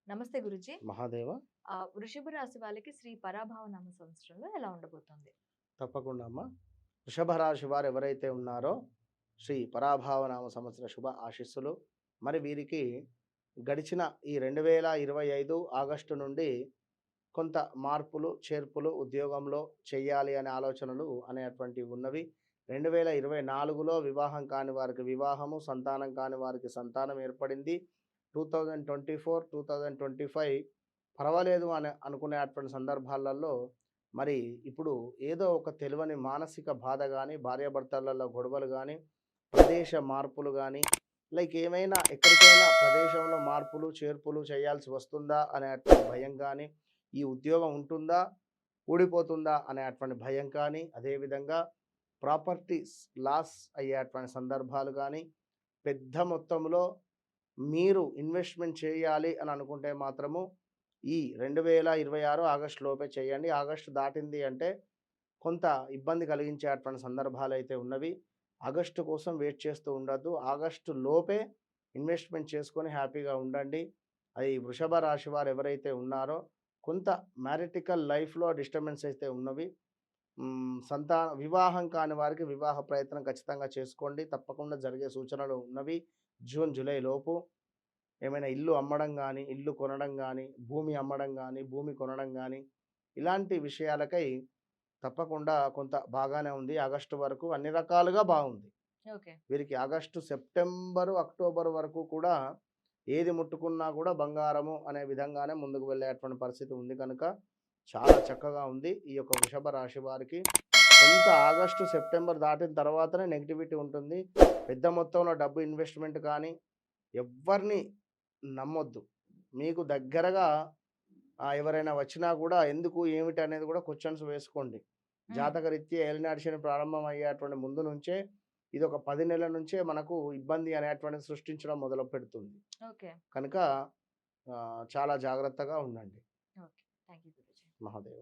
నమస్తే గురుజీ. మహాదేవ. వృషభ రాశి వాళ్ళకి శ్రీ పరాభవ నామ సంవత్సరంలో ఎలా ఉండబోతుంది? తప్పకుండా అమ్మ. వృషభ రాశి వారు ఎవరైతే ఉన్నారో శ్రీ పరాభావనామ సంవత్సర శుభ ఆశీస్సులు. మరి వీరికి గడిచిన ఈ 2025 ఆగస్టు నుండి కొంత మార్పులు చేర్పులు ఉద్యోగంలో చెయ్యాలి అనే ఆలోచనలు అనేటువంటివి ఉన్నవి. 2024లో వివాహం కాని వారికి వివాహము, సంతానం కాని వారికి సంతానం ఏర్పడింది. 2024 2025 పర్వాలేదు అని అనుకునేటువంటి సందర్భాలలో మరి ఇప్పుడు ఏదో ఒక తెలియని మానసిక బాధ కానీ, భార్యాభర్తలలో గొడవలు కానీ, ప్రదేశ మార్పులు కానీ, లైక్ ఏమైనా ఎక్కడికైనా ప్రదేశంలో మార్పులు చేర్పులు చేయాల్సి వస్తుందా అనేటువంటి భయం కానీ, ఈ ఉద్యోగం ఉంటుందా ఊడిపోతుందా అనేటువంటి భయం కానీ, అదేవిధంగా ప్రాపర్టీస్ లాస్ అయ్యేటువంటి సందర్భాలు కానీ, పెద్ద మొత్తంలో మీరు ఇన్వెస్ట్మెంట్ చేయాలి అని అనుకుంటే మాత్రము ఈ 2026 ఆగస్టు లోపే చేయండి. ఆగస్టు దాటింది అంటే కొంత ఇబ్బంది కలిగించేటువంటి సందర్భాలు అయితే ఉన్నవి. ఆగస్టు కోసం వెయిట్ చేస్తూ ఉండొద్దు. ఆగస్టు లోపే ఇన్వెస్ట్మెంట్ చేసుకొని హ్యాపీగా ఉండండి. అది వృషభ రాశి వారు ఎవరైతే ఉన్నారో కొంత మ్యారిటికల్ లైఫ్లో డిస్టర్బెన్స్ అయితే ఉన్నవి. వివాహం కాని వారికి వివాహ ప్రయత్నం ఖచ్చితంగా చేసుకోండి. తప్పకుండా జరిగే సూచనలు ఉన్నవి. జూన్ జూలై లోపు ఏమైనా ఇల్లు అమ్మడం కానీ, ఇల్లు కొనడం కానీ, భూమి అమ్మడం కానీ, భూమి కొనడం కానీ, ఇలాంటి విషయాలకై తప్పకుండా కొంత బాగానే ఉంది. ఆగస్టు వరకు అన్ని రకాలుగా బాగుంది. ఓకే. వీరికి ఆగస్టు, సెప్టెంబరు, అక్టోబర్ వరకు కూడా ఏది ముట్టుకున్నా కూడా బంగారము అనే విధంగానే ముందుకు వెళ్ళేటువంటి పరిస్థితి ఉంది కనుక చాలా చక్కగా ఉంది ఈ యొక్క వృషభ రాశి వారికి. కొంత ఆగస్టు, సెప్టెంబర్ దాటిన తర్వాతనే నెగిటివిటీ ఉంటుంది. పెద్ద మొత్తంలో డబ్బు ఇన్వెస్ట్మెంట్ కానీ ఎవ్వరిని నమ్మొద్దు. మీకు దగ్గరగా ఎవరైనా వచ్చినా కూడా ఎందుకు ఏమిటి అనేది కూడా క్వశ్చన్స్ వేసుకోండి. జాతకరీత్యా ఏలినాటి శని ప్రారంభం అయ్యేటువంటి ముందు నుంచే ఇది ఒక 10 నెలల నుంచే మనకు ఇబ్బంది అనేటువంటిది సృష్టించడం మొదలు పెడుతుంది. ఓకే. కనుక చాలా జాగ్రత్తగా ఉండండి. Okay. Thank you Guruji. Mahadeva.